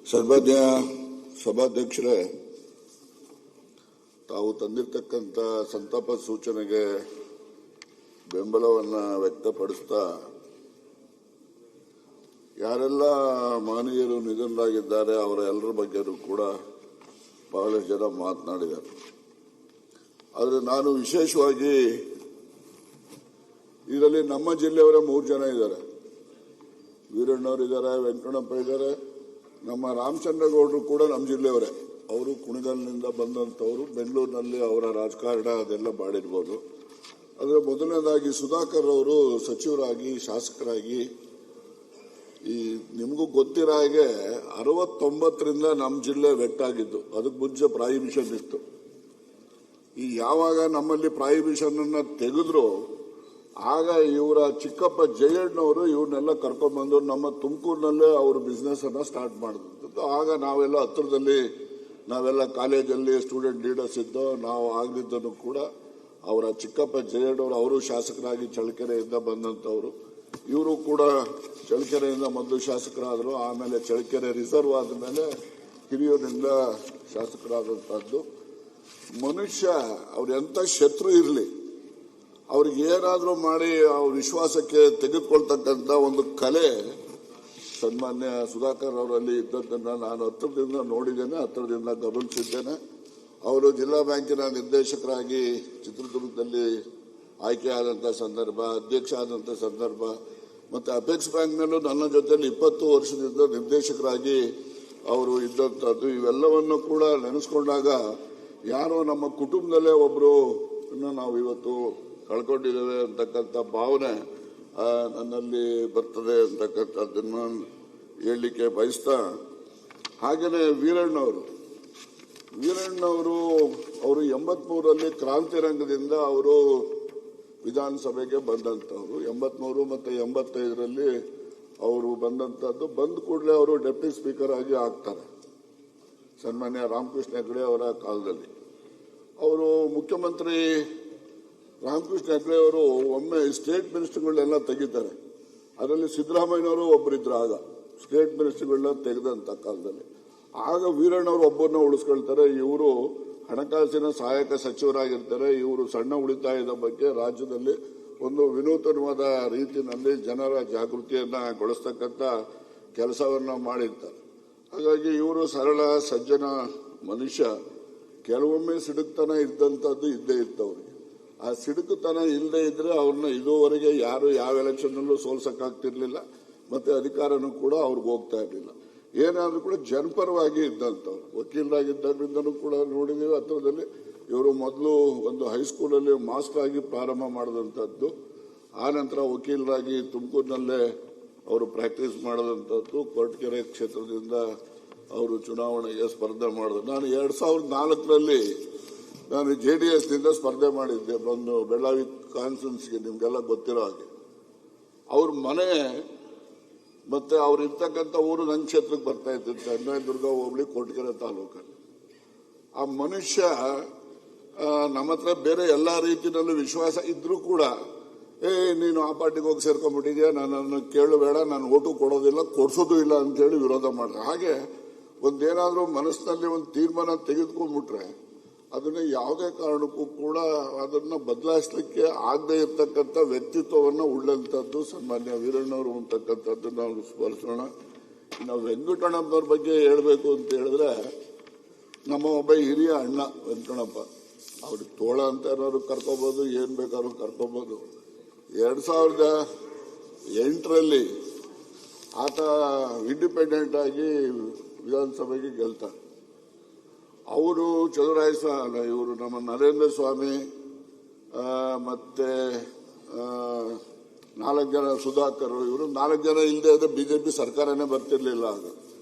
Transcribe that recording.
ಸನ್ಮಾನ್ಯ ಸಭಾಧ್ಯಕ್ಷರೇ, ತಾವು ತಂದಿರತಕ್ಕಂಥ ಸಂತಾಪ ಸೂಚನೆಗೆ ಬೆಂಬಲವನ್ನು ವ್ಯಕ್ತಪಡಿಸ್ತಾ ಯಾರೆಲ್ಲ ಮಹನೀಯರು ನಿಧನರಾಗಿದ್ದಾರೆ ಅವರ ಎಲ್ಲರ ಬಗ್ಗೆಯೂ ಕೂಡ ಬಹಳಷ್ಟು ಜನ ಮಾತನಾಡಿದ್ದಾರೆ. ಆದರೆ ನಾನು ವಿಶೇಷವಾಗಿ ಇದರಲ್ಲಿ ನಮ್ಮ ಜಿಲ್ಲೆಯವರ 3 ಜನ ಇದ್ದಾರೆ. ವೀರಣ್ಣವರು ಇದ್ದಾರೆ, ವೆಂಕಟಪ್ಪ ಇದ್ದಾರೆ, ನಮ್ಮ ರಾಮಚಂದ್ರಗೌಡರು ಕೂಡ ನಮ್ಮ ಜಿಲ್ಲೆಯವರೇ. ಅವರು ಕುಣಿಗಲ್ನಿಂದ ಬಂದಂಥವರು. ಬೆಂಗಳೂರಿನಲ್ಲಿ ಅವರ ರಾಜಕಾರಣ ಅದೆಲ್ಲ ಮಾಡಿರ್ಬೋದು. ಆದರೆ ಮೊದಲನೇದಾಗಿ ಸುಧಾಕರ್ ಅವರು ಸಚಿವರಾಗಿ ಶಾಸಕರಾಗಿ ನಿಮಗೂ ಗೊತ್ತಿರೋ ಹಾಗೆ 69ರಿಂದ ನಮ್ಮ ಜಿಲ್ಲೆ ವೆಟ್ಟಾಗಿದ್ದು. ಅದಕ್ಕೆ ಮುಂಚೆ ಪ್ರಾಹಿಬಿಷನ್ ಇತ್ತು. ಯಾವಾಗ ನಮ್ಮಲ್ಲಿ ಪ್ರಾಹಿಬಿಷನ್ ಅನ್ನ ತೆಗೆದ್ರು ಆಗ ಇವರ ಚಿಕ್ಕಪ್ಪ ಜಯಣ್ಣವರು ಇವ್ರನ್ನೆಲ್ಲ ಕರ್ಕೊಂಡ್ಬಂದು ನಮ್ಮ ತುಮಕೂರಿನಲ್ಲೇ ಅವರು ಬಿಸ್ನೆಸ್ ಅನ್ನ ಸ್ಟಾರ್ಟ್ ಮಾಡಿದಂಥದ್ದು. ಆಗ ನಾವೆಲ್ಲ ಹತ್ರದಲ್ಲಿ ನಾವೆಲ್ಲ ಕಾಲೇಜಲ್ಲಿ ಸ್ಟೂಡೆಂಟ್ ಲೀಡರ್ಸ್ ಇದ್ದೋ. ನಾವು ಆಗದಿದ್ದನು ಕೂಡ ಅವರ ಚಿಕ್ಕಪ್ಪ ಜಯಣ್ಣವರು ಅವರು ಶಾಸಕರಾಗಿ ಚಳ್ಳಕೆರೆಯಿಂದ ಬಂದಂಥವ್ರು. ಇವರು ಕೂಡ ಚಳ್ಳಕೆರೆಯಿಂದ ಮೊದಲು ಶಾಸಕರಾದರು. ಆಮೇಲೆ ಚಳ್ಳಕೆರೆ ರಿಸರ್ವ್ ಆದಮೇಲೆ ಹಿರಿಯೂರಿನಿಂದ ಶಾಸಕರಾದಂಥದ್ದು. ಮನುಷ್ಯ ಅವ್ರ ಎಂಥ ಶತ್ರು ಇರಲಿ, ಅವ್ರಿಗೆ ಏನಾದರೂ ಮಾಡಿ ಅವ್ರ ವಿಶ್ವಾಸಕ್ಕೆ ತೆಗೆದುಕೊಳ್ತಕ್ಕಂಥ ಒಂದು ಕಲೆ ಸನ್ಮಾನ್ಯ ಸುಧಾಕರ್ ಅವರಲ್ಲಿ ಇದ್ದದ್ದನ್ನು ನಾನು ಹತ್ತಿರದಿಂದ ನೋಡಿದ್ದೇನೆ, ಹತ್ತಿರದಿಂದ ಗಮನಿಸಿದ್ದೇನೆ. ಅವರು ಜಿಲ್ಲಾ ಬ್ಯಾಂಕಿನ ನಿರ್ದೇಶಕರಾಗಿ ಚಿತ್ರದುರ್ಗದಲ್ಲಿ ಆಯ್ಕೆಯಾದಂಥ ಸಂದರ್ಭ, ಅಧ್ಯಕ್ಷ ಆದಂಥ ಸಂದರ್ಭ, ಮತ್ತು ಅಪೆಕ್ಸ್ ಬ್ಯಾಂಕ್ನಲ್ಲೂ ನನ್ನ ಜೊತೆಯಲ್ಲಿ 20 ವರ್ಷದಿಂದ ನಿರ್ದೇಶಕರಾಗಿ ಅವರು ಇದ್ದಂಥದ್ದು. ಇವೆಲ್ಲವನ್ನು ಕೂಡ ನೆನೆಸ್ಕೊಂಡಾಗ ಯಾರೋ ನಮ್ಮ ಕುಟುಂಬದಲ್ಲೇ ಒಬ್ಬರು ನಾವು ಇವತ್ತು ಕಳ್ಕೊಂಡಿದ್ದೇವೆ ಅಂತಕ್ಕಂಥ ಭಾವನೆ ನನ್ನಲ್ಲಿ ಬರ್ತದೆ ಅಂತಕ್ಕಂಥದ್ದನ್ನು ಹೇಳಲಿಕ್ಕೆ ಬಯಸ್ತಾ, ಹಾಗೆಯೇ ವೀರಣ್ಣವರು 83ರಲ್ಲಿ ಕ್ರಾಂತಿ ರಂಗದಿಂದ ಅವರು ವಿಧಾನಸಭೆಗೆ ಬಂದಂಥವ್ರು. 83 ಮತ್ತು 85ರಲ್ಲಿ ಅವರು ಬಂದಂಥದ್ದು. ಬಂದ ಕೂಡಲೇ ಅವರು ಡೆಪ್ಟಿ ಸ್ಪೀಕರ್ ಆಗಿ ಆಗ್ತಾರೆ ಸನ್ಮಾನ್ಯ ರಾಮಕೃಷ್ಣ ಹೆಗಡೆ ಅವರ ಕಾಲದಲ್ಲಿ. ಅವರು ಮುಖ್ಯಮಂತ್ರಿ ರಾಮಕೃಷ್ಣ ಹೆಗಡೆ ಅವರು ಒಮ್ಮೆ ಸ್ಟೇಟ್ ಮಿನಿಸ್ಟರ್ಗಳನ್ನೆಲ್ಲ ತೆಗಿತಾರೆ. ಅದರಲ್ಲಿ ಸಿದ್ದರಾಮಯ್ಯನವರು ಒಬ್ಬರಿದ್ರು. ಆಗ ಸ್ಟೇಟ್ ಮಿನಿಸ್ಟರ್ಗಳನ್ನ ತೆಗೆದಂತ ಕಾಲದಲ್ಲಿ ಆಗ ವೀರಣ್ಣವರು ಒಬ್ಬರನ್ನ ಉಳಿಸ್ಕೊಳ್ತಾರೆ. ಇವರು ಹಣಕಾಸಿನ ಸಹಾಯಕ ಸಚಿವರಾಗಿರ್ತಾರೆ. ಇವರು ಸಣ್ಣ ಉಳಿತಾಯದ ಬಗ್ಗೆ ರಾಜ್ಯದಲ್ಲಿ ಒಂದು ವಿನೂತನವಾದ ರೀತಿಯಲ್ಲಿ ಜನರ ಜಾಗೃತಿಯನ್ನ ಗೊಳಿಸ್ತಕ್ಕಂಥ ಕೆಲಸವನ್ನ ಮಾಡಿರ್ತಾರೆ. ಹಾಗಾಗಿ ಇವರು ಸರಳ ಸಜ್ಜನ ಮನುಷ್ಯ. ಕೆಲವೊಮ್ಮೆ ಸಿಡುಕ್ತನ ಇದ್ದಂಥದ್ದು ಇದ್ದೇ ಇತ್ತವ್ರಿಗೆ. ಆ ಸಿಡುಕುತನ ಇಲ್ಲದೆ ಇದ್ರೆ ಅವ್ರನ್ನ ಇದುವರೆಗೆ ಯಾರು ಯಾವ ಎಲೆಕ್ಷನ್ನಲ್ಲೂ ಸೋಲ್ಸಕ್ಕಾಗ್ತಿರ್ಲಿಲ್ಲ, ಮತ್ತೆ ಅಧಿಕಾರನೂ ಕೂಡ ಅವ್ರಿಗೆ ಹೋಗ್ತಾ ಇರಲಿಲ್ಲ. ಏನಾದ್ರೂ ಕೂಡ ಜನಪರವಾಗಿ ಇದ್ದಂಥವ್ರು. ವಕೀಲರಾಗಿದ್ದಾಗಲಿಂದನೂ ಕೂಡ ನೋಡಿದೀವಿ. ಹತ್ತಿರದಲ್ಲಿ ಇವರು ಮೊದಲು ಒಂದು ಹೈಸ್ಕೂಲಲ್ಲಿ ಮಾಸ್ಟರ್ ಆಗಿ ಪ್ರಾರಂಭ ಮಾಡಿದಂಥದ್ದು. ಆ ನಂತರ ವಕೀಲರಾಗಿ ತುಮಕೂರಿನಲ್ಲೇ ಅವರು ಪ್ರಾಕ್ಟೀಸ್ ಮಾಡಿದಂಥದ್ದು. ಕೊರಟಗೆರೆ ಕ್ಷೇತ್ರದಿಂದ ಅವರು ಚುನಾವಣೆಗೆ ಸ್ಪರ್ಧೆ ಮಾಡಿದ್ರು. ನಾನು 2004ರಲ್ಲಿ ನಾನು JDSನಿಂದ ಸ್ಪರ್ಧೆ ಮಾಡಿದ್ದೆ. ಬಂದು ಬೆಳಗಾವಿ ಕಾನ್ಸ್ಟಿಟ್ಯೂನ್ಸಿಗೆ, ನಿಮ್ಗೆಲ್ಲ ಗೊತ್ತಿರೋ ಹಾಗೆ. ಅವ್ರ ಮನೆ ಮತ್ತೆ ಅವ್ರು ಇರ್ತಕ್ಕಂಥ ಊರು ನನ್ನ ಕ್ಷೇತ್ರಕ್ಕೆ ಬರ್ತಾ ಇತ್ತು, ಚನ್ನರಾಯದುರ್ಗ ಹೋಬಳಿ ಕೊರಟಗೆರೆ ತಾಲೂಕಲ್ಲಿ. ಆ ಮನುಷ್ಯ ನಮ್ಮ ಹತ್ರ ಬೇರೆ ಎಲ್ಲಾ ರೀತಿಯಲ್ಲೂ ವಿಶ್ವಾಸ ಇದ್ರೂ ಕೂಡ, ನೀನು ಆ ಪಾರ್ಟಿಗೆ ಹೋಗಿ ಸೇರ್ಕೊಂಡ್ಬಿಟ್ಟಿದ್ಯಾ, ನನ್ನನ್ನು ಕೇಳಬೇಡ, ನಾನು ಓಟು ಕೊಡೋದಿಲ್ಲ, ಕೊಡ್ಸೋದು ಇಲ್ಲ ಅಂತೇಳಿ ವಿರೋಧ ಮಾಡಿದೆ. ಹಾಗೆ ಒಂದೇನಾದ್ರೂ ಮನಸ್ಸಿನಲ್ಲಿ ಒಂದು ತೀರ್ಮಾನ ತೆಗೆದುಕೊಂಡ್ಬಿಟ್ರೆ ಅದನ್ನ ಯಾವುದೇ ಕಾರಣಕ್ಕೂ ಕೂಡ ಅದನ್ನ ಬದಲಾಯಿಸಲಿಕ್ಕೆ ಆಗದೆ ಇರತಕ್ಕಂಥ ವ್ಯಕ್ತಿತ್ವವನ್ನ ಉಳ್ಳಂತದ್ದು ಸನ್ಮಾನ್ಯ ವೀರಣ್ಣವರು ಅಂತಕ್ಕಂಥದ್ದು ನಾವು ಸ್ಮರಿಸೋಣ. ಇನ್ನು ವೆಂಕಟಣ್ಣಪ್ಪನವ್ರ ಬಗ್ಗೆ ಹೇಳಬೇಕು ಅಂತ ಹೇಳಿದ್ರೆ, ನಮ್ಮ ಒಬ್ಬ ಹಿರಿಯ ಅಣ್ಣ ವೆಂಕಟಪ್ಪ. ಅವ್ರಿಗೆ ತೋಳ ಅಂತ ಏನಾದ್ರು ಕರ್ಕೋಬಹುದು, ಏನ್ ಬೇಕಾದ್ರೂ ಕರ್ಕೋಬಹುದು. 2008ರಲ್ಲಿ ಆತ ಇಂಡಿಪೆಂಡೆಂಟ್ ಆಗಿ ವಿಧಾನಸಭೆಗೆ ಗೆಲ್ತಾರೆ. ಅವರು ಚಲುವರಾಯ ಇವರು ನಮ್ಮ ನರೇಂದ್ರ ಸ್ವಾಮಿ ಮತ್ತೆ 4 ಜನ ಸುಧಾಕರ್, ಇವರು 4 ಜನ ಇಲ್ಲದೆ ಇದ್ರೆ ಬಿಜೆಪಿ ಸರ್ಕಾರನೇ ಬರ್ತಿರ್ಲಿಲ್ಲ ಆಗ.